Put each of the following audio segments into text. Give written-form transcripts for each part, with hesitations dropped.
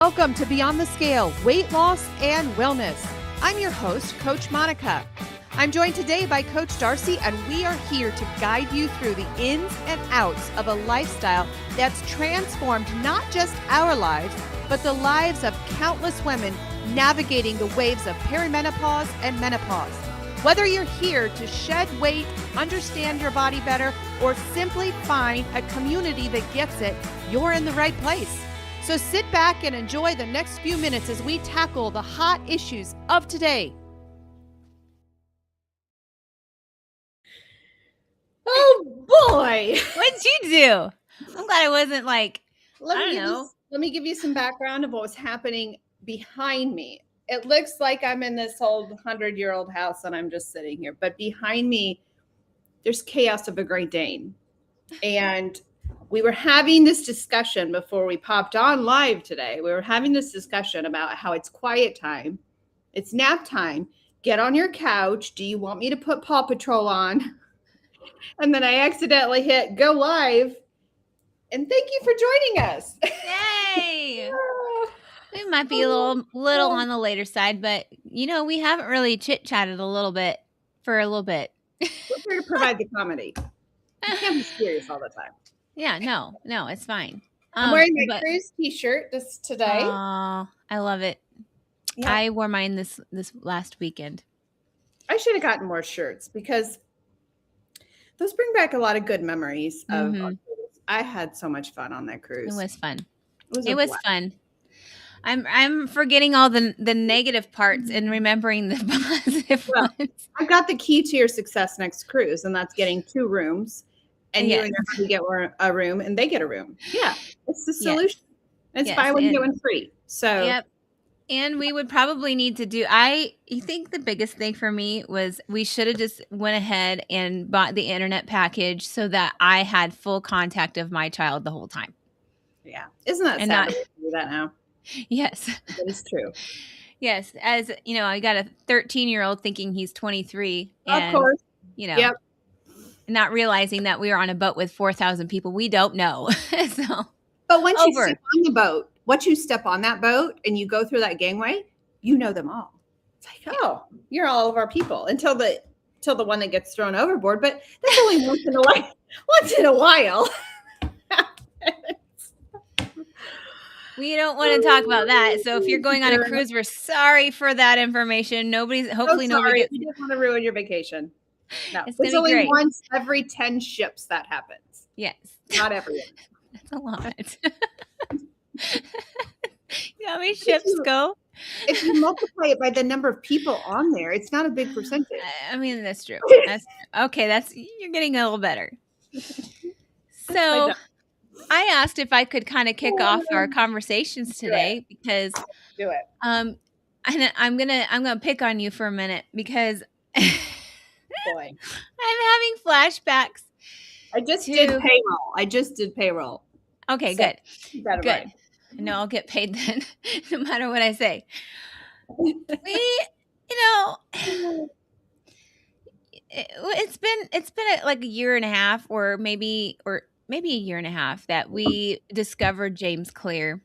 Welcome to Beyond the Scale, Weight Loss and Wellness. I'm your host, Coach Monica. I'm joined today by Coach Darcy, and we are here to guide you through the ins and outs of a lifestyle that's transformed not just our lives, but the lives of countless women navigating the waves of perimenopause and menopause. Whether you're here to shed weight, understand your body better, or simply find a community that gets it, you're in the right place. So sit back and enjoy the next few minutes as we tackle the hot issues of today. Oh boy! What'd you do? I'm glad I wasn't like, Let me give you some background of what was happening behind me. It looks like I'm in this old 100-year-old house and I'm just sitting here, but behind me, there's chaos of a Great Dane. And we were having this discussion before we popped on live today. We were having this discussion about how it's quiet time. It's nap time. Get on your couch. Do you want me to put Paw Patrol on? And then I accidentally hit go live. And thank you for joining us. yay! We might be a little on the later side, but we haven't really chit-chatted for a little bit. We're here to provide the comedy. You can't be serious all the time. Yeah, no, it's fine. I'm wearing my cruise t-shirt today. Oh, I love it. Yeah. I wore mine this last weekend. I should have gotten more shirts because those bring back a lot of good memories of our cruise. I had so much fun on that cruise. It was fun. It was fun. I'm forgetting all the negative parts and remembering the positive ones. I've got the key to your success next cruise, and that's getting 2 rooms. And you and everybody get a room, and they get a room. Yeah, it's the solution. Yes. It's buy one, get one free. So, yep. And we would probably need to do. I think the biggest thing for me was we should have just went ahead and bought the internet package so that I had full contact of my child the whole time. Yeah, isn't that sad that we do that now? Yes, that is true. Yes, as you know, I got a 13-year-old thinking he's 23. And, of course, yep. Not realizing that we were on a boat with 4,000 people we don't know. But once you step on the boat, once you step on that boat and you go through that gangway, you know them all. It's like, oh, you're all of our people until the one that gets thrown overboard. But that's only once in a while. Once in a while. We don't want to talk about that. So if you're going on a cruise, we're sorry for that information. Hopefully nobody. We didn't want to ruin your vacation. No, it's only great. Once every 10 ships that happens. Yes. Not everyone. That's a lot. You know how many ships go? If you multiply it by the number of people on there, it's not a big percentage. I mean, that's true. Okay. You're getting a little better. So I asked if I could kind of kick off our conversations today because do it. And I'm gonna pick on you for a minute because boy, I'm having flashbacks. I just did payroll. Okay, so good. Good. No, I'll get paid then, no matter what I say. It's been like a year and a half, or maybe a year and a half that we discovered James Clear.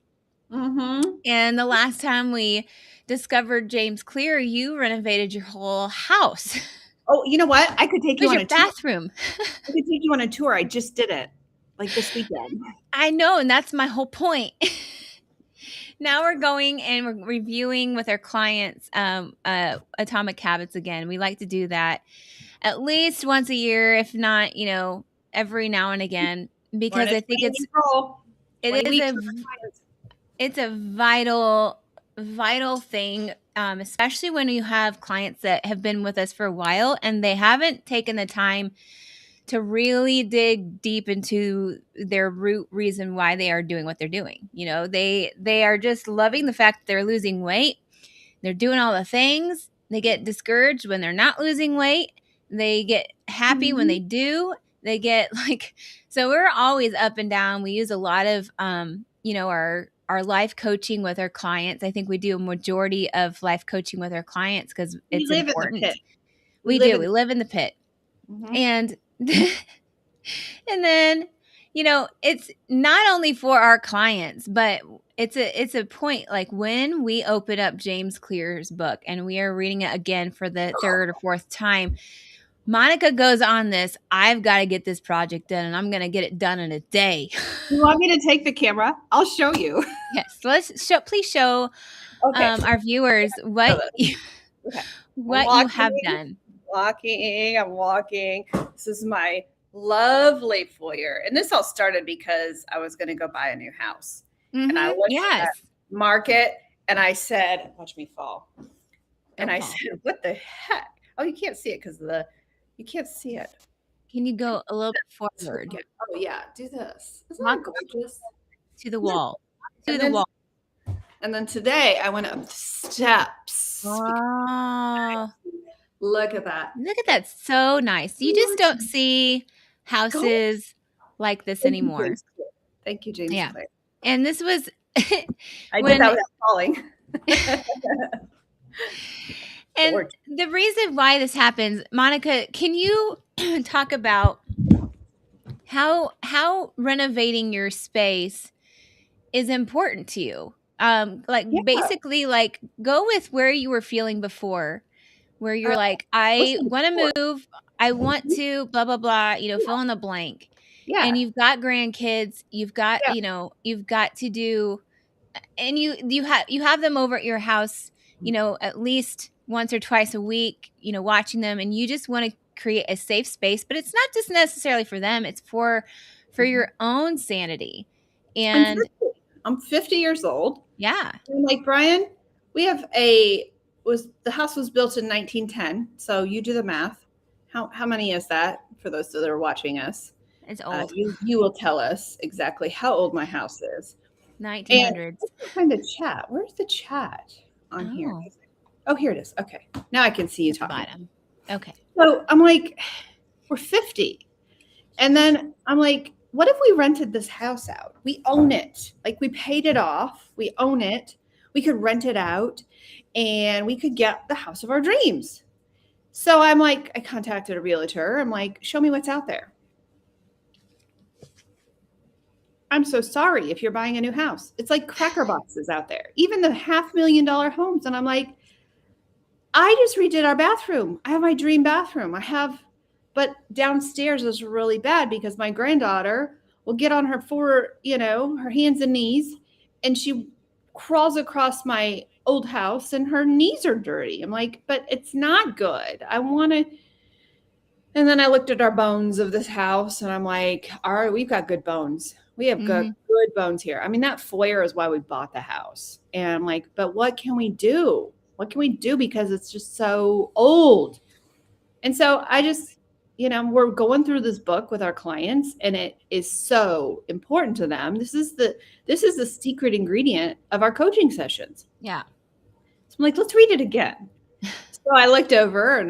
Mm-hmm. And the last time we discovered James Clear, you renovated your whole house. Oh, you know what? I could take you on a bathroom. I could take you on a tour. I just did it like this weekend. I know, and that's my whole point. Now we're going and we're reviewing with our clients Atomic Habits again. We like to do that at least once a year, if not, every now and again, because I think it's a vital thing, especially when you have clients that have been with us for a while and they haven't taken the time to really dig deep into their root reason why they are doing what they're doing. They are just loving the fact that they're losing weight. They're doing all the things. They get discouraged when they're not losing weight. They get happy when they do. They get so we're always up and down. We use a lot of, our life coaching with our clients. I think we do a majority of life coaching with our clients because it's important. We live in the pit. Mm-hmm. And then, it's not only for our clients, but it's a point, like when we open up James Clear's book and we are reading it again for the third or fourth time, Monica goes on this, I've got to get this project done and I'm going to get it done in a day. You want me to take the camera? I'll show you. Yes. Please show our viewers what Okay. what you have done. I'm walking. This is my lovely foyer. And this all started because I was going to go buy a new house. And I looked at that market and I said, watch me fall. And I said, what the heck? Oh, you can't see it because you can't see it. Can you go a little bit forward? Oh yeah, do this. Isn't that gorgeous? To the wall. And then today I went up the steps. Oh, look at that. Look at that. So nice. You just don't see houses like this anymore. Thank you, James. Yeah. And this was I did that without falling. And the reason why this happens, Monica, can you talk about how renovating your space is important to you? Basically, like, go with where you were feeling before, where you're like, I want to move, I want to blah blah blah, fill in the blank. Yeah. And you've got grandkids, you've got you've got to do, and you have them over at your house, at least once or twice a week, watching them, and you just want to create a safe space, but it's not just necessarily for them, it's for your own sanity. And I'm 50 years old. Yeah. And like, Brian, we have the house was built in 1910. So you do the math. How many is that for those that are watching us? It's old. You will tell us exactly how old my house is. 1900s. Kind of chat. Where's the chat on here? Oh, here it is. Okay. Now I can see you talking. Bottom. Okay. So I'm like, we're 50. And then I'm like, what if we rented this house out? We own it. Like, we paid it off. We own it. We could rent it out and we could get the house of our dreams. So I'm like, I contacted a realtor. I'm like, show me what's out there. I'm so sorry if you're buying a new house. It's like cracker boxes out there, even the $500,000 homes. And I'm like, I just redid our bathroom. I have my dream bathroom. But downstairs is really bad because my granddaughter will get on her her hands and knees, and she crawls across my old house and her knees are dirty. I'm like, but it's not good. I want to. And then I looked at our bones of this house and I'm like, all right, we've got good bones. We have good bones here. I mean, that foyer is why we bought the house. And I'm like, but what can we do? What can we do? Because it's just so old. And so I just, we're going through this book with our clients and it is so important to them. This is the secret ingredient of our coaching sessions. Yeah. So I'm like, let's read it again. So I looked over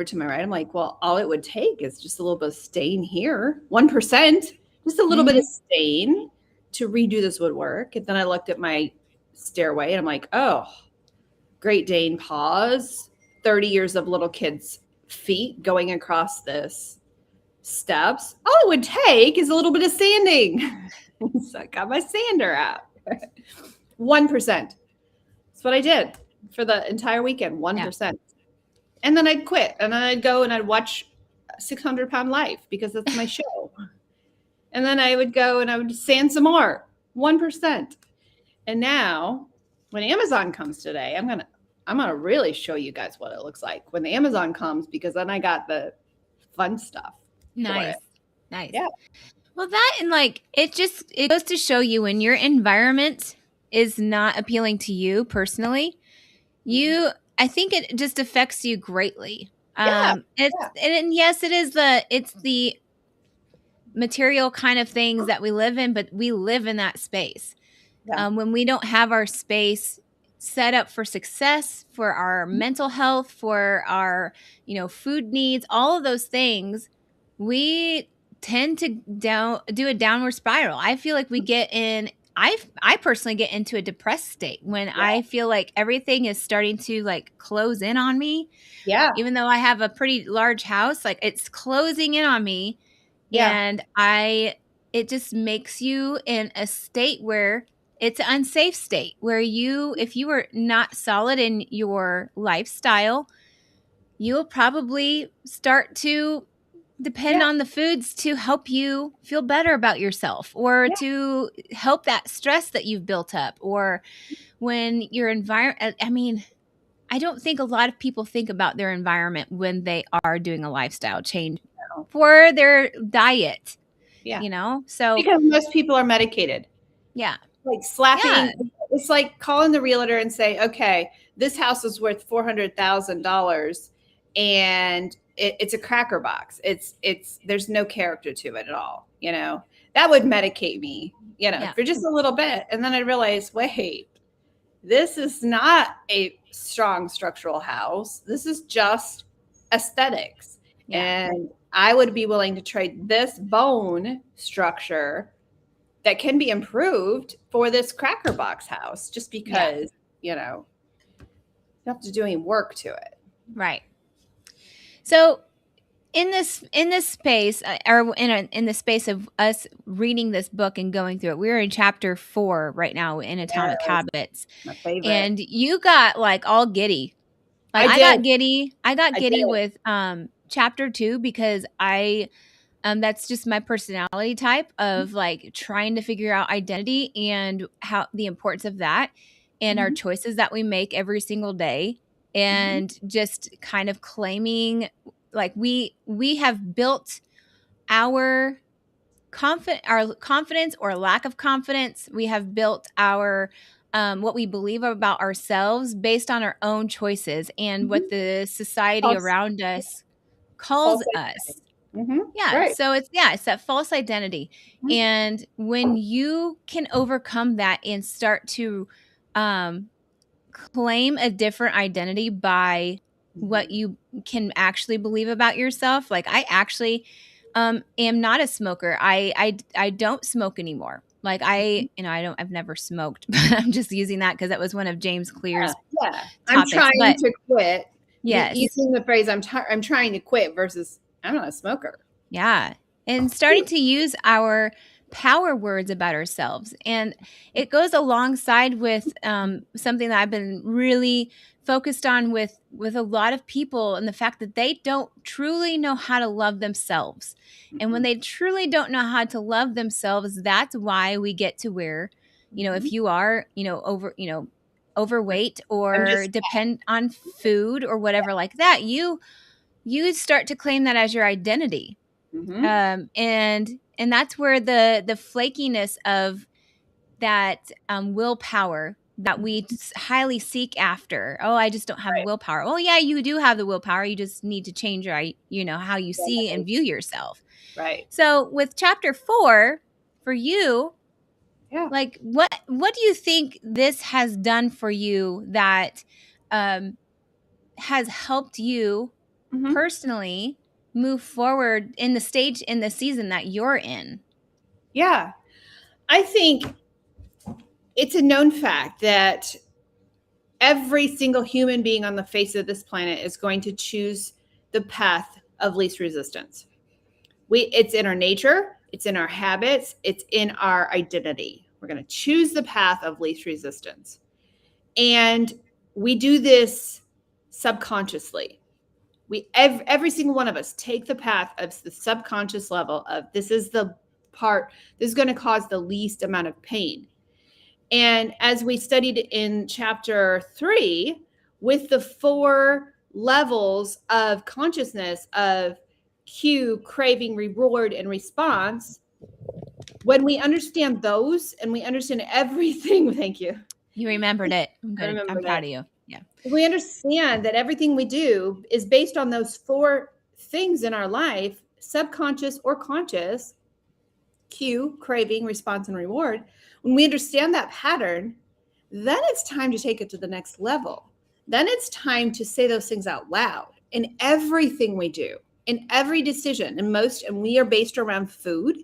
to my right. I'm like, well, all it would take is just a little bit of stain here, 1%, just a little bit of stain to redo this woodwork. And then I looked at my stairway and I'm like, oh, Great Dane paws, 30 years of little kids' feet going across this steps. All it would take is a little bit of sanding. So I got my sander out. 1%. That's what I did for the entire weekend, 1%. Yeah. And then I'd quit and then I'd go and I'd watch 600 Pound Life because that's my show. And then I would go and I would sand some more, 1%. And now when Amazon comes today, I'm gonna really show you guys what it looks like when the Amazon comes, because then I got the fun stuff. Nice. Yeah. Well, that, and like, it goes to show you when your environment is not appealing to you personally, I think it just affects you greatly. And yes, it's the material kind of things that we live in, but we live in that space. Yeah. When we don't have our space set up for success, for our mental health, for our, food needs, all of those things, we tend to do a downward spiral. I feel like we get in, I personally get into a depressed state when I feel like everything is starting to like close in on me. Yeah. Even though I have a pretty large house, like it's closing in on me. Yeah. And it just makes you in a state where it's an unsafe state where if you are not solid in your lifestyle, you'll probably start to depend on the foods to help you feel better about yourself, or to help that stress that you've built up, or when your environment, I mean, I don't think a lot of people think about their environment when they are doing a lifestyle change for their diet, so because most people are medicated. Yeah. Like slapping, it's like calling the realtor and say, okay, this house is worth $400,000 and it's a cracker box. There's no character to it at all. That would medicate me, for just a little bit. And then I realized, wait, this is not a strong structural house. This is just aesthetics. And I would be willing to trade this bone structure that can be improved for this cracker box house, just because, you have to do any work to it. Right. So in this space, or in the space of us reading this book and going through it, we're in chapter 4 right now in Atomic Habits. My favorite. And you got like all giddy. Like I got giddy with chapter 2, because that's just my personality type of like trying to figure out identity and how the importance of that, and our choices that we make every single day, and just kind of claiming like we have built our confidence or lack of confidence. We have built our what we believe about ourselves based on our own choices and what the society around us calls us. Right. So it's that false identity. And when you can overcome that and start to claim a different identity by what you can actually believe about yourself. Like I actually am not a smoker. I don't smoke anymore. Like I've never smoked, but I'm just using that because that was one of James Clear's topics. I'm trying to quit. Yes. Using the phrase I'm trying to quit versus I'm not a smoker. Yeah. And starting to use our power words about ourselves. And it goes alongside with something that I've been really focused on with a lot of people, and the fact that they don't truly know how to love themselves. And when they truly don't know how to love themselves, that's why we get to where, if you are, overweight or depend on food or whatever like that, you start to claim that as your identity. And that's where the flakiness of that willpower that we highly seek after. Oh, I just don't have willpower. Oh yeah, you do have the willpower. You just need to change your, how you see and view yourself. Right. So with chapter 4 for you, like what do you think this has done for you that has helped you personally move forward in the season that you're in? Yeah. I think it's a known fact that every single human being on the face of this planet is going to choose the path of least resistance. It's in our nature, it's in our habits, it's in our identity. We're going to choose the path of least resistance. And we do this subconsciously. Every single one of us take the path of the subconscious level of this is the part, this is going to cause the least amount of pain. And as we studied in chapter 3, with the 4 levels of consciousness of cue, craving, reward, and response, when we understand those and we understand everything, thank you. You remembered it. I'm good. I'm proud of you. Yeah. We understand that everything we do is based on those 4 things in our life, subconscious or conscious, cue, craving, response, and reward. When we understand that pattern, then it's time to take it to the next level. Then it's time to say those things out loud in everything we do, in every decision, and we are based around food.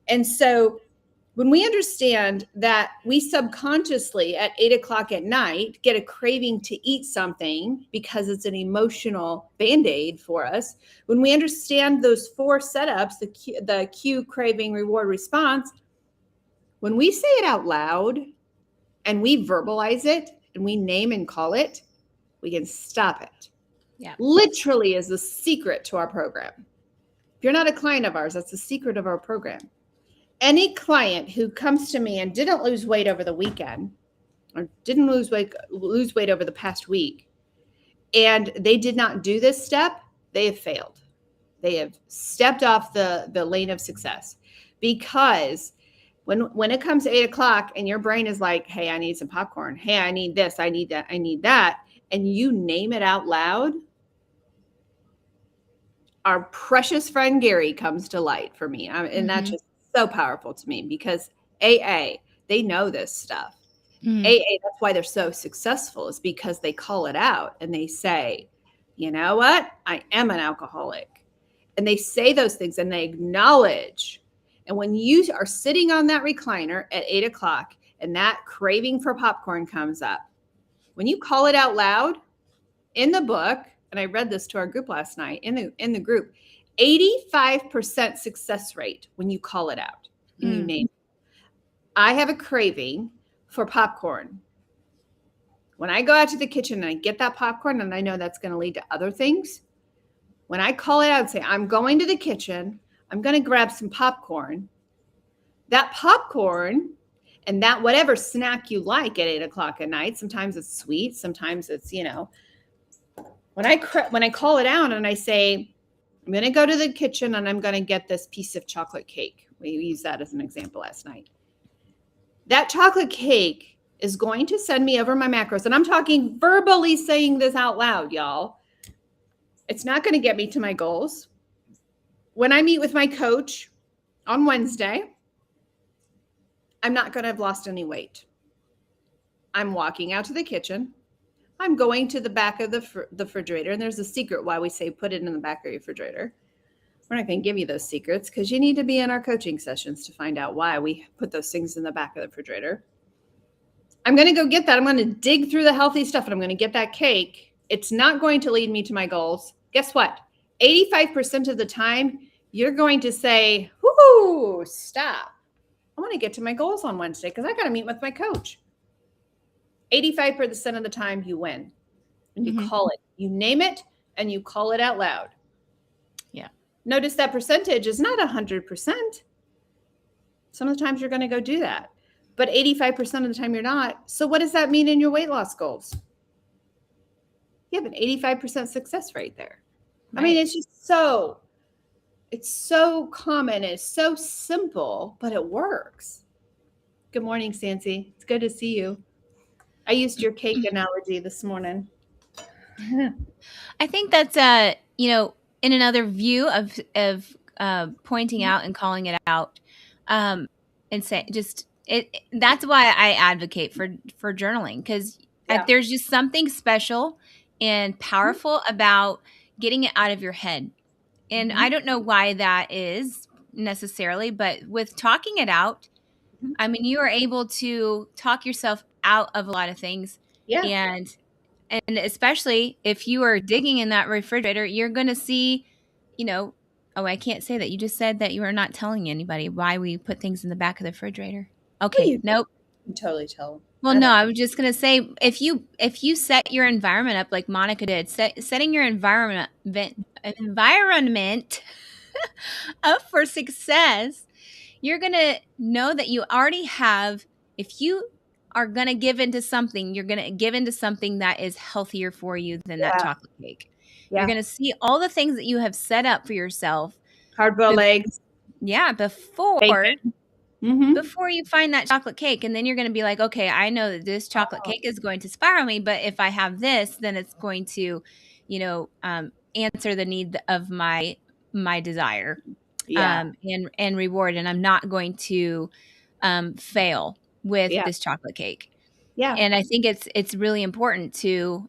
And so when we understand that we subconsciously at 8:00 at night get a craving to eat something because it's an emotional Band-Aid for us, when we understand those 4 setups, the cue, craving, reward, response, when we say it out loud, and we verbalize it and we name and call it, we can stop it. Yeah. Literally is the secret to our program. If you're not a client of ours, that's the secret of our program. Any client who comes to me and didn't lose weight over the weekend or didn't lose weight over the past week, and they did not do this step, they have failed. They have stepped off the lane of success, because when it comes to 8 o'clock and your brain is like, hey, I need some popcorn. Hey, I need this. I need that. I need that. And you name it out loud, our precious friend Gary comes to light for me. And that's just so powerful to me, because AA, they know this stuff. AA, that's why they're so successful, is because they call it out and they say, you know what? I am an alcoholic. And they say those things and they acknowledge. And when you are sitting on that recliner at 8 o'clock and that craving for popcorn comes up, when you call it out loud in the book, and I read this to our group last night in the group, 85% success rate when you call it out and you name it. I have a craving for popcorn. When I go out to the kitchen and I get that popcorn and I know that's going to lead to other things, when I call it out and say, I'm going to the kitchen, I'm going to grab some popcorn, that popcorn and that whatever snack you like at 8 o'clock at night, sometimes it's sweet, sometimes it's, when I call it out and I say, I'm going to go to the kitchen and I'm going to get this piece of chocolate cake. We used that as an example last night. That chocolate cake is going to send me over my macros. And I'm talking verbally saying this out loud, y'all. It's not going to get me to my goals. When I meet with my coach on Wednesday, I'm not going to have lost any weight. I'm walking out to the kitchen. I'm going to the back of the refrigerator. And there's a secret why we say put it in the back of your refrigerator. We're not going to give you those secrets because you need to be in our coaching sessions to find out why we put those things in the back of the refrigerator. I'm going to go get that. I'm going to dig through the healthy stuff and I'm going to get that cake. It's not going to lead me to my goals. Guess what? 85% of the time, you're going to say, whoo, stop. I want to get to my goals on Wednesday because I got to meet with my coach. 85% of the time you win. And you call it, you name it, and you call it out loud. Yeah. Notice that percentage is not 100%. Some of the times you're going to go do that. But 85% of the time you're not. So what does that mean in your weight loss goals? You have an 85% success rate there. Right. I mean, it's just it's so common. It's so simple, but it works. Good morning, Sancy. It's good to see you. I used your cake analogy this morning. I think that's, in another view of pointing out and calling it out, and say that's why I advocate for journaling, because there's just something special and powerful about getting it out of your head. And I don't know why that is necessarily, but with talking it out, I mean, you are able to talk yourself out of a lot of things. Yeah. And especially if you are digging in that refrigerator, you're going to see, I can't say that. You just said that you are not telling anybody why we put things in the back of the refrigerator. Okay. Nope. You totally tell them. Well, no, I was just going to say, if you set your environment up like Monica did, setting your environment up for success, you're going to know that you already have, if you are going to give into something, you're going to give into something that is healthier for you than that chocolate cake. Yeah. You're going to see all the things that you have set up for yourself. Hard-boiled eggs. Yeah, before you find that chocolate cake. And then you're going to be like, okay, I know that this chocolate cake is going to spiral me, but if I have this, then it's going to, answer the need of my desire. And reward. And I'm not going to fail with this chocolate cake. Yeah. And I think it's really important to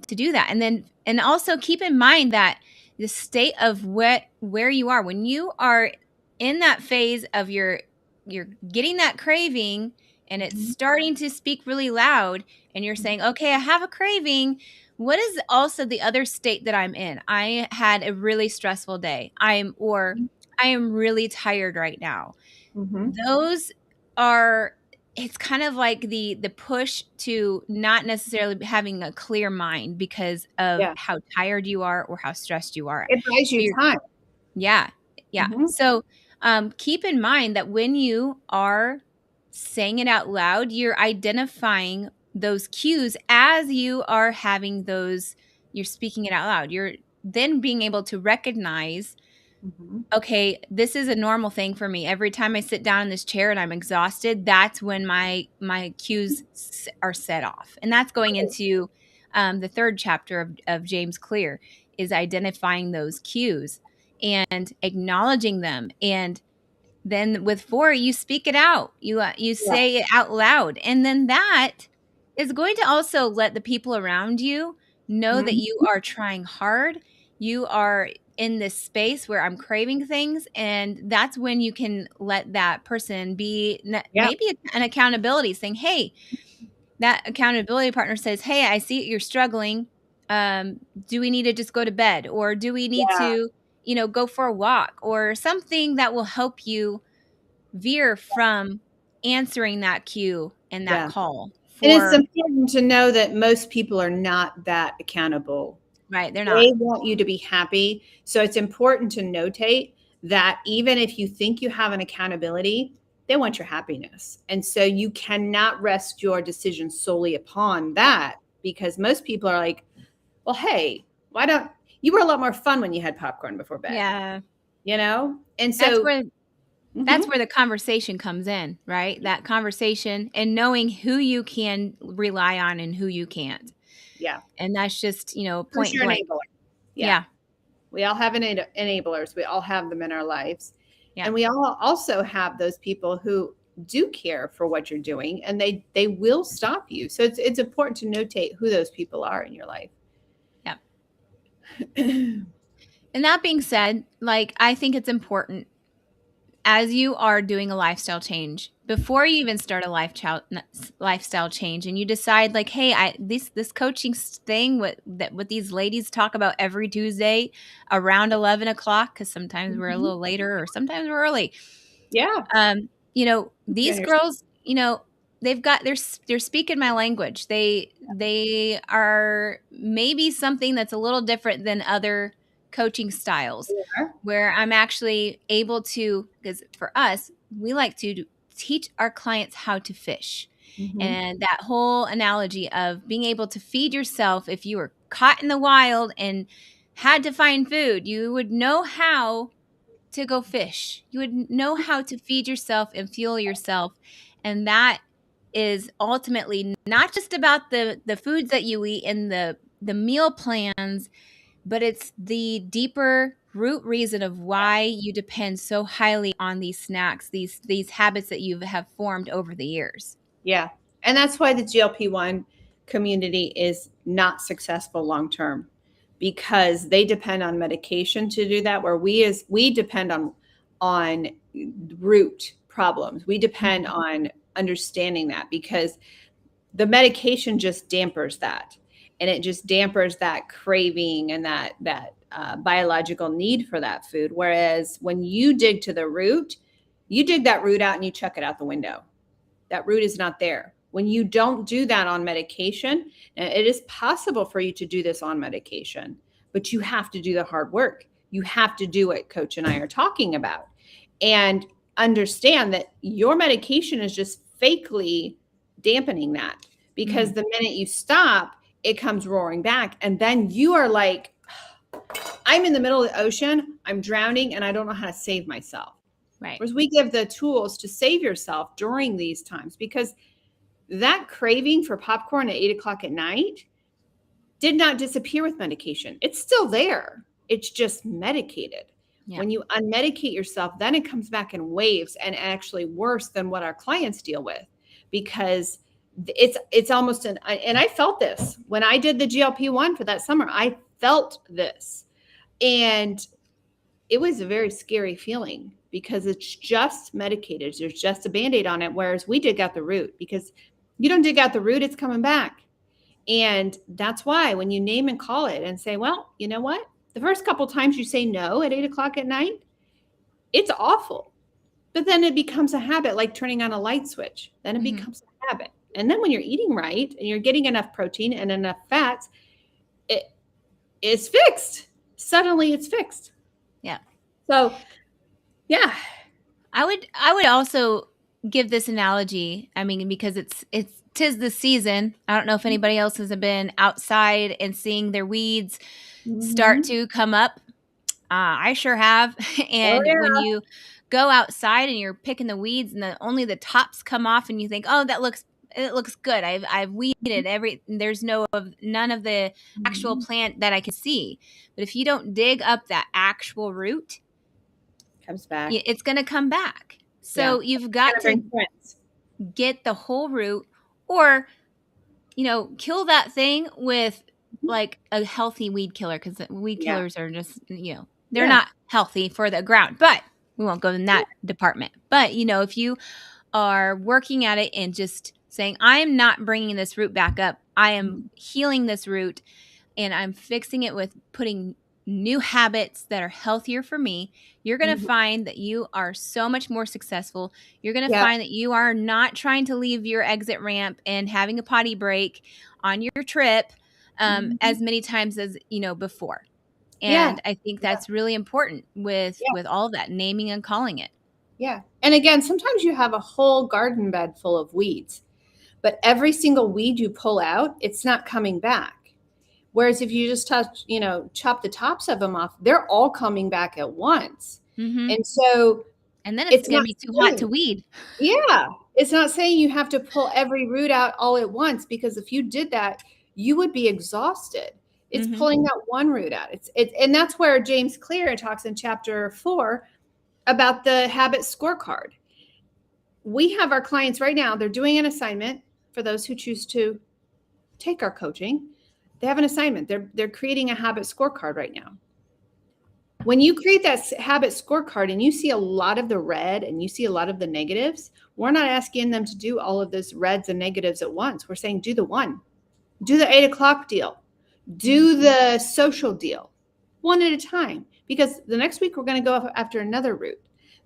do that. And also keep in mind that the state of where you are when you are in that phase of you're getting that craving and it's starting to speak really loud and you're saying, okay, I have a craving. What is also the other state that I'm in? I had a really stressful day. I am really tired right now. Those are it's kind of like the push to not necessarily having a clear mind because of Yeah. how tired you are or how stressed you are. It buys So you you're time. yeah. Yeah. Mhm. So, keep in mind that when you are saying it out loud, you're identifying those cues as you are having those you're speaking it out loud. You're then being able to recognize, Mhm. okay, this is a normal thing for me. Every time I sit down in this chair and I'm exhausted, that's when my cues are set off. And that's going into the third chapter of James Clear is identifying those cues and acknowledging them. And then with 4, you speak it out. You Yeah. say it out loud. And then that is going to also let the people around you know that Mhm. you are trying hard. You are in this space where I'm craving things, and that's when you can let that person be Yeah. maybe an accountability saying, "Hey," that accountability partner says, "Hey, I see you're struggling. Do we need to just go to bed, or do we need Yeah. to, go for a walk, or something that will help you veer from answering that cue and that Yeah. call And it's for important to know that most people are not that accountable. right, they're not. They want you to be happy. So it's important to notate that even if you think you have an accountability, they want your happiness. And so you cannot rest your decision solely upon that because most people are like, well, hey, why don't you were a lot more fun when you had popcorn before bed, Yeah. you know? And That's so, where that's mhm, where the conversation comes in, right? That conversation and knowing who you can rely on and who you can't. yeah, And that's just, who's point your blank. enabler? Yeah. Yeah. We all have enablers. We all have them in our lives. Yeah. And we all also have those people who do care for what you're doing and they will stop you. So it's important to notate who those people are in your life. Yeah. And that being said, like I think it's important as you are doing a lifestyle change, before you even start a lifestyle change and you decide like, hey, this coaching thing what these ladies talk about every Tuesday around 11 o'clock, because sometimes we're a Mhm. little later or sometimes we're early. Yeah. These girls, they're speaking my language. They are maybe something that's a little different than other coaching styles where I'm actually able to, because for us, we like to teach our clients how to fish. Mhm. And that whole analogy of being able to feed yourself, if you were caught in the wild and had to find food, you would know how to go fish. You would know how to feed yourself and fuel yourself. And that is ultimately not just about the foods that you eat and the meal plans, but it's the deeper root reason of why you depend so highly on these snacks, these habits that you have formed over the years. Yeah. And that's why the GLP-1 community is not successful long term because they depend on medication to do that where we depend on root problems. We depend on understanding that because the medication just dampers that and it just dampers that craving and that biological need for that food, whereas when you dig to the root, you dig that root out and you chuck it out the window. That root is not there. When you don't do that on medication, and it is possible for you to do this on medication, but you have to do the hard work. You have to do what Coach and I are talking about and understand that your medication is just fakely dampening that because Mhm. the minute you stop, it comes roaring back. And then you are like, I'm in the middle of the ocean, I'm drowning, and I don't know how to save myself. Right. Whereas we give the tools to save yourself during these times because that craving for popcorn at 8 o'clock at night did not disappear with medication. It's still there. It's just medicated. Yeah. When you unmedicate yourself, then it comes back in waves and actually worse than what our clients deal with because it's almost and I felt this when I did the GLP-1 for that summer. I felt this. And it was a very scary feeling because it's just medicated. There's just a Band-Aid on it. Whereas we dig out the root because you don't dig out the root, it's coming back. And that's why when you name and call it and say, well, you know what? The first couple times you say no at 8 o'clock at night, it's awful. But then it becomes a habit, like turning on a light switch. Then it becomes a habit. And then when you're eating right and you're getting enough protein and enough fats, it is fixed. Suddenly it's fixed. Yeah. So, yeah. I would also give this analogy. I mean, because tis the season. I don't know if anybody else has been outside and seeing their weeds start to come up. I sure have. And when you go outside and you're picking the weeds and only the tops come off and you think, oh, it looks good. I've weeded there's none of the actual plant that I can see. But if you don't dig up that actual root, Comes back. it's going to come back. So you've got to get the whole root, or, kill that thing with like a healthy weed killer, because weed killers are just, they're not healthy for the ground, but we won't go in that department. But, if you are working at it and just saying, I am not bringing this root back up, I am healing this root, and I'm fixing it with putting new habits that are healthier for me, you're going to find that you are so much more successful. You're going to find that you are not trying to leave your exit ramp and having a potty break on your trip as many times as, before. And I think that's really important with all of that, naming and calling it. Yeah. And again, sometimes you have a whole garden bed full of weeds, but every single weed you pull out, it's not coming back. Whereas if you just chop the tops of them off, they're all coming back at once. And so, and then it's going to be too hot to weed. Yeah. It's not saying you have to pull every root out all at once, because if you did that, you would be exhausted. It's pulling that one root out. And that's where James Clear talks in chapter 4 about the habit scorecard. We have our clients right now, they're doing an assignment for those who choose to take our coaching. They have an assignment. They're creating a habit scorecard right now. When you create that habit scorecard and you see a lot of the red and you see a lot of the negatives, we're not asking them to do all of those reds and negatives at once. We're saying, do the one, do the 8 o'clock deal, do the social deal, one at a time, because the next week we're going to go after another route.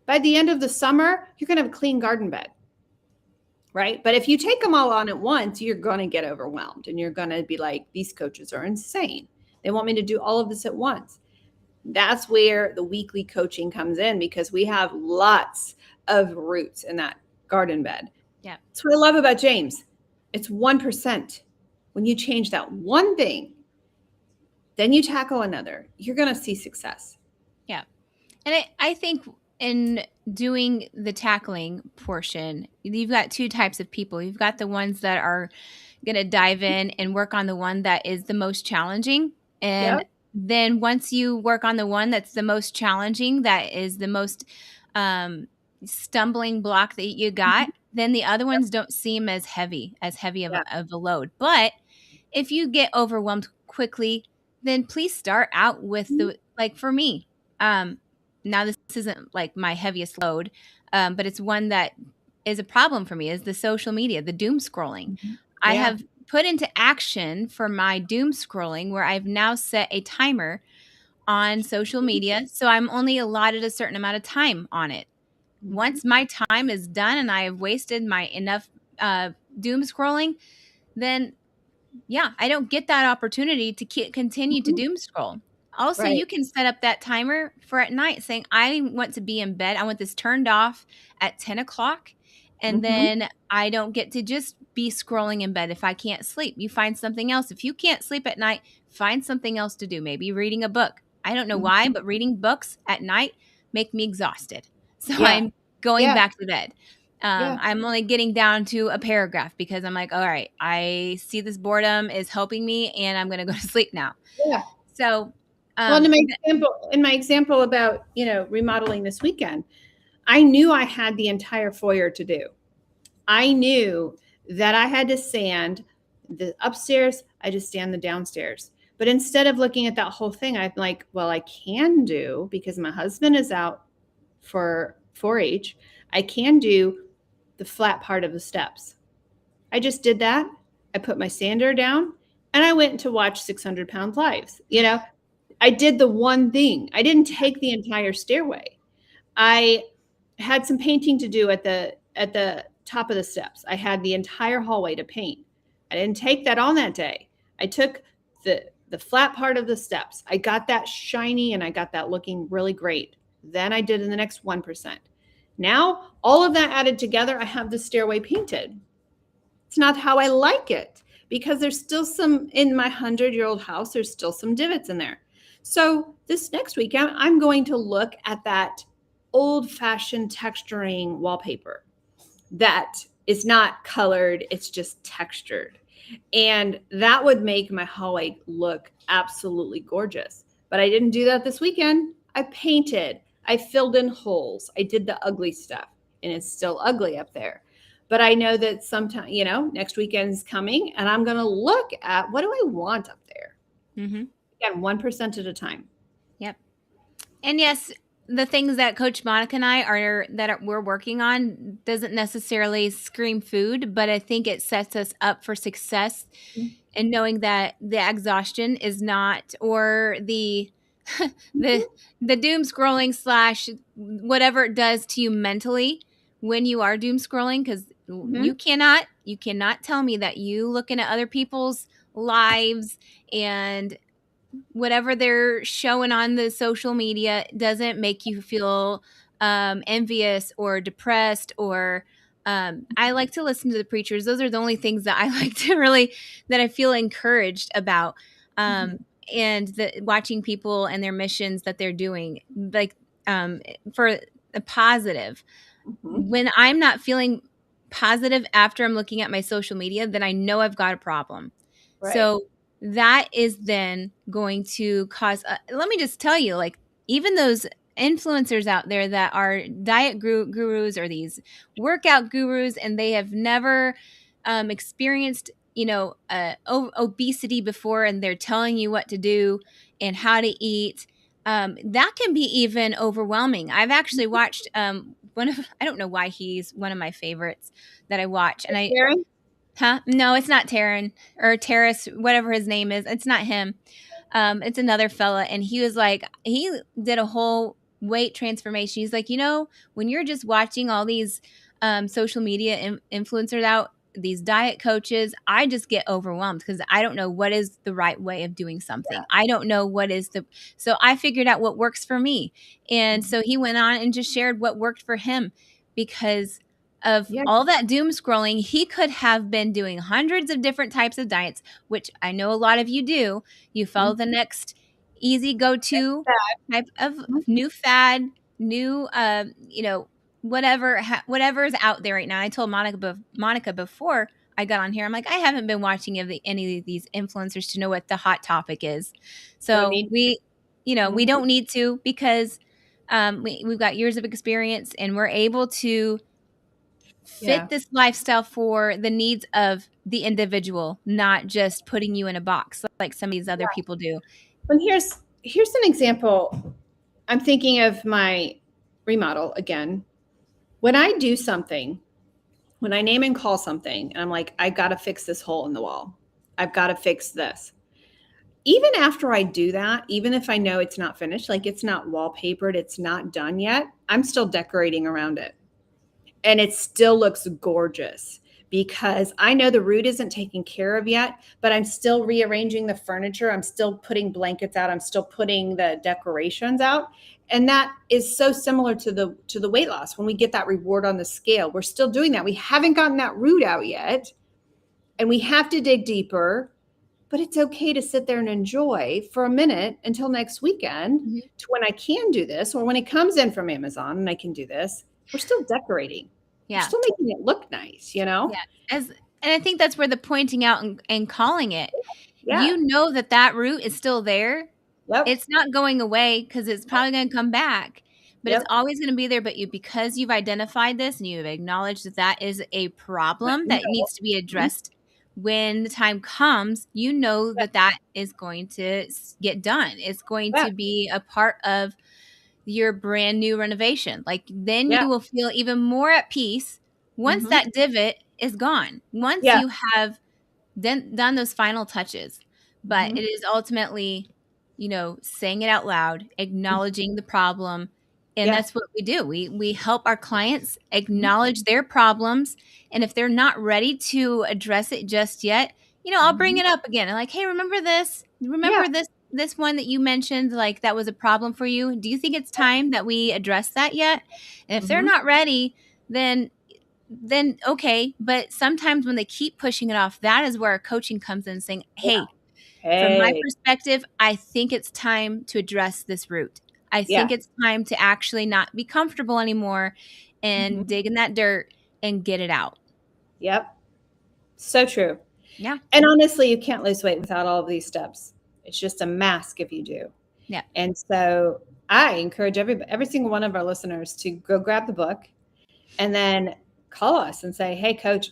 By the end of the summer, you're going to have a clean garden bed. Right. But if you take them all on at once, you're going to get overwhelmed and you're going to be like, these coaches are insane. They want me to do all of this at once. That's where the weekly coaching comes in, because we have lots of roots in that garden bed. Yeah. That's what I love about James. It's 1%. When you change that one thing, then you tackle another, you're going to see success. Yeah. And I think in doing the tackling portion, you've got two types of people. You've got the ones that are going to dive in and work on the one that is the most challenging. And then once you work on the one that's the most challenging, that is the most stumbling block that you got, then the other ones don't seem as heavy of a load. But if you get overwhelmed quickly, then please start out with like for me, now this isn't like my heaviest load, but it's one that is a problem for me, is the social media, the doom scrolling. I have put into action for my doom scrolling where I've now set a timer on social media. So I'm only allotted a certain amount of time on it. Once my time is done and I have wasted my enough doom scrolling, then I don't get that opportunity to continue to doom scroll. Also, you can set up that timer for at night, saying, I want to be in bed. I want this turned off at 10 o'clock. And then I don't get to just be scrolling in bed if I can't sleep. You find something else. If you can't sleep at night, find something else to do. Maybe reading a book. I don't know why, but reading books at night make me exhausted. So I'm going back to bed. I'm only getting down to a paragraph because I'm like, all right, I see this boredom is helping me and I'm going to go to sleep now. Yeah. So, well, in my example about, remodeling this weekend, I knew I had the entire foyer to do. I knew that I had to sand the upstairs, I just sand the downstairs. But instead of looking at that whole thing, I'm like, well, I can do, because my husband is out for 4-H, I can do the flat part of the steps. I just did that. I put my sander down and I went to watch 600 Pound Lives. I did the one thing. I didn't take the entire stairway. I had some painting to do at the top of the steps. I had the entire hallway to paint. I didn't take that on that day. I took the flat part of the steps. I got that shiny and I got that looking really great. Then I did in the next 1%. Now, all of that added together, I have the stairway painted. It's not how I like it because there's still some in my 100-year-old house, there's still some divots in there. So this next weekend, I'm going to look at that old-fashioned texturing wallpaper that is not colored, it's just textured. And that would make my hallway look absolutely gorgeous. But I didn't do that this weekend. I painted, I filled in holes, I did the ugly stuff, and it's still ugly up there. But I know that sometime, next weekend's coming, and I'm going to look at what do I want up there. Mm-hmm. Again, 1% at a time. Yep. And yes, the things that Coach Monica and I we're working on doesn't necessarily scream food, but I think it sets us up for success. Mm-hmm. And knowing that the exhaustion is not, or the the doom scrolling / whatever it does to you mentally when you are doom scrolling, because you cannot tell me that you looking at other people's lives and whatever they're showing on the social media doesn't make you feel envious or depressed or I like to listen to the preachers. Those are the only things that I like to that I feel encouraged about. And watching people and their missions that they're doing, like for a positive. When I'm not feeling positive after I'm looking at my social media, then I know I've got a problem. Right. So that is then going to cause, let me just tell you, like even those influencers out there that are diet gurus or these workout gurus, and they have never experienced, obesity before, and they're telling you what to do and how to eat. That can be even overwhelming. I've actually watched I don't know why he's one of my favorites that I watch. And Taryn? No, it's not Taryn or Terrace, whatever his name is. It's not him. It's another fella. And he was like, he did a whole weight transformation. He's like, when you're just watching all these social media influencers out, these diet coaches, I just get overwhelmed because I don't know what is the right way of doing something. Yeah. I don't know so I figured out what works for me. And so he went on and just shared what worked for him because of all that doom scrolling. He could have been doing hundreds of different types of diets, which I know a lot of you do. You follow the next easy go-to type of new fad, new, whatever is out there right now. I told Monica before I got on here, I'm like, I haven't been watching any of these influencers to know what the hot topic is. So we don't need to because we've got years of experience and we're able to fit this lifestyle for the needs of the individual, not just putting you in a box like some of these other people do. And here's an example. I'm thinking of my remodel again. When I do something, when I name and call something, and I'm like, I got to fix this hole in the wall. I've got to fix this. Even after I do that, even if I know it's not finished, like it's not wallpapered, it's not done yet, I'm still decorating around it. And it still looks gorgeous because I know the root isn't taken care of yet, but I'm still rearranging the furniture. I'm still putting blankets out. I'm still putting the decorations out. And that is so similar to the weight loss. When we get that reward on the scale, we're still doing that. We haven't gotten that root out yet, and we have to dig deeper, but it's okay to sit there and enjoy for a minute until next weekend to when I can do this, or when it comes in from Amazon and I can do this. We're still decorating. Yeah. We're still making it look nice, Yeah. And I think that's where the pointing out and calling it, that root is still there. Yep. It's not going away because it's probably going to come back, but it's always going to be there. But because you've identified this and you've acknowledged that is a problem that needs to be addressed when the time comes, that is going to get done. It's going to be a part of your brand new renovation. Like then you will feel even more at peace once that divot is gone. Once you have done those final touches. But it is ultimately, saying it out loud, acknowledging the problem And Yeah. that's what we do. We help our clients acknowledge their problems. And if they're not ready to address it just yet, I'll bring it up again. I'm like, hey, remember this? Yeah. Remember this one that you mentioned, like that was a problem for you? Do you think it's time that we address that yet? And if they're not ready, then okay. But sometimes when they keep pushing it off, that is where our coaching comes in, saying, hey, from my Hey. perspective, I think it's time to address this root. I Yeah. think it's time to actually not be comfortable anymore and dig in that dirt and get it out. Yep. So true. Yeah. And honestly, you can't lose weight without all of these steps. It's just a mask if you do. Yeah. And so I encourage every single one of our listeners to go grab the book and then call us and say, hey, coach,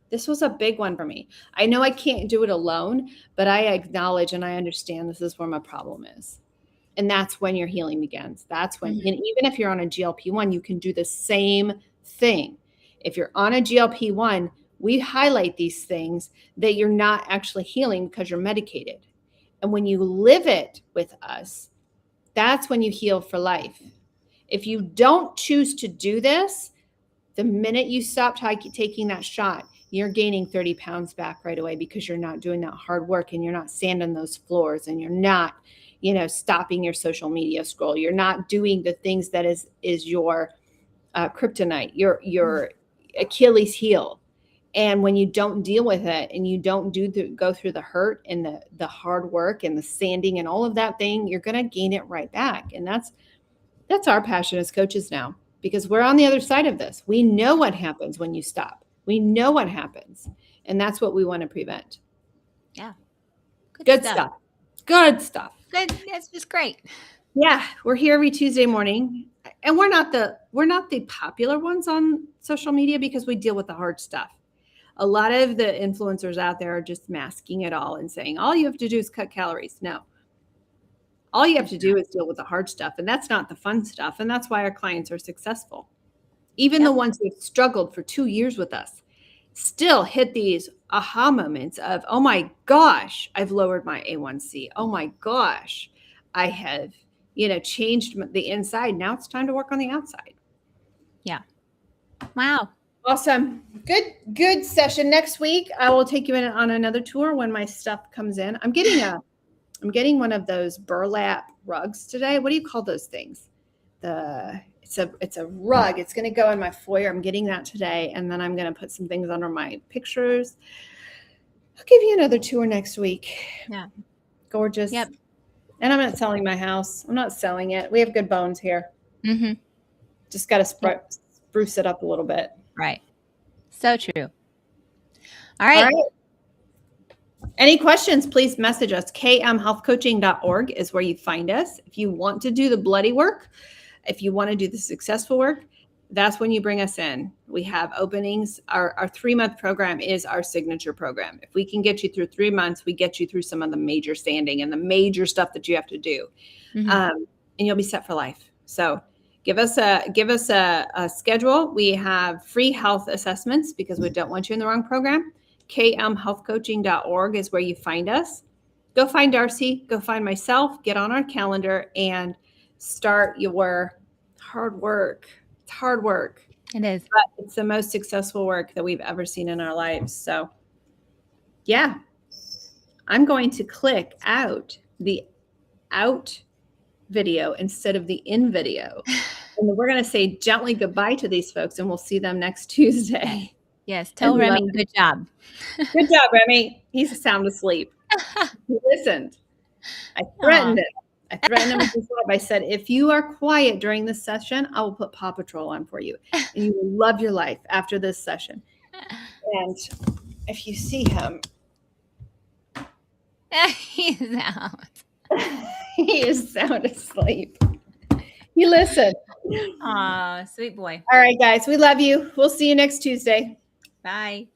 this was a big one for me. I know I can't do it alone, but I acknowledge and I understand this is where my problem is. And that's when your healing begins. That's when, and even if you're on a GLP-1, you can do the same thing. If you're on a GLP-1, we highlight these things that you're not actually healing because you're medicated. And when you live it with us, that's when you heal for life. If you don't choose to do this, the minute you stop taking that shot, you're gaining 30 pounds back right away because you're not doing that hard work and you're not sanding those floors and you're not, stopping your social media scroll. You're not doing the things that is your kryptonite, your Achilles heel. And when you don't deal with it and you don't go through the hurt and the hard work and the sanding and all of that thing, you're going to gain it right back. And that's our passion as coaches now, because we're on the other side of this. We know what happens when you stop. We know what happens. And that's what we want to prevent. Yeah. Good stuff. Good stuff. Good. That's just great. Yeah. We're here every Tuesday morning. And we're not the popular ones on social media because we deal with the hard stuff. A lot of the influencers out there are just masking it all and saying, all you have to do is cut calories. No. All you have to do is deal with the hard stuff. And that's not the fun stuff. And that's why our clients are successful. Even the ones who have struggled for 2 years with us still hit these aha moments of, oh my gosh, I've lowered my A1C. Oh my gosh, I have, changed the inside. Now it's time to work on the outside. Yeah. Wow. Awesome. Good session. Next week, I will take you on another tour when my stuff comes in. I'm getting one of those burlap rugs today. What do you call those things? It's a rug. It's going to go in my foyer. I'm getting that today. And then I'm going to put some things under my pictures. I'll give you another tour next week. Yeah. Gorgeous. Yep. And I'm not selling my house. I'm not selling it. We have good bones here. Mm-hmm. Just got to spruce it up a little bit. Right. So true. All right. Any questions, please message us. kmhealthcoaching.org is where you find us. If you want to do the bloody work, if you want to do the successful work, that's when you bring us in. We have openings. Our 3-month program is our signature program. If we can get you through 3 months, we get you through some of the major standing and the major stuff that you have to do. And you'll be set for life. So give us a schedule. We have free health assessments because we don't want you in the wrong program. kmhealthcoaching.org is where you find us. Go find Darcy, go find myself, get on our calendar and start your hard work. It's hard work. It is. But it's the most successful work that we've ever seen in our lives. So yeah, I'm going to click out the out video instead of the in video. And we're going to say gently goodbye to these folks and we'll see them next Tuesday. Yes. Tell Remy, good job. Good job, Remy. He's sound asleep. He listened. I threatened him. I threatened him with his life. I said, if you are quiet during this session, I will put Paw Patrol on for you. And you will love your life after this session. And if you see him. He's out. He is sound asleep. He listened. Aw, sweet boy. All right, guys. We love you. We'll see you next Tuesday. Bye.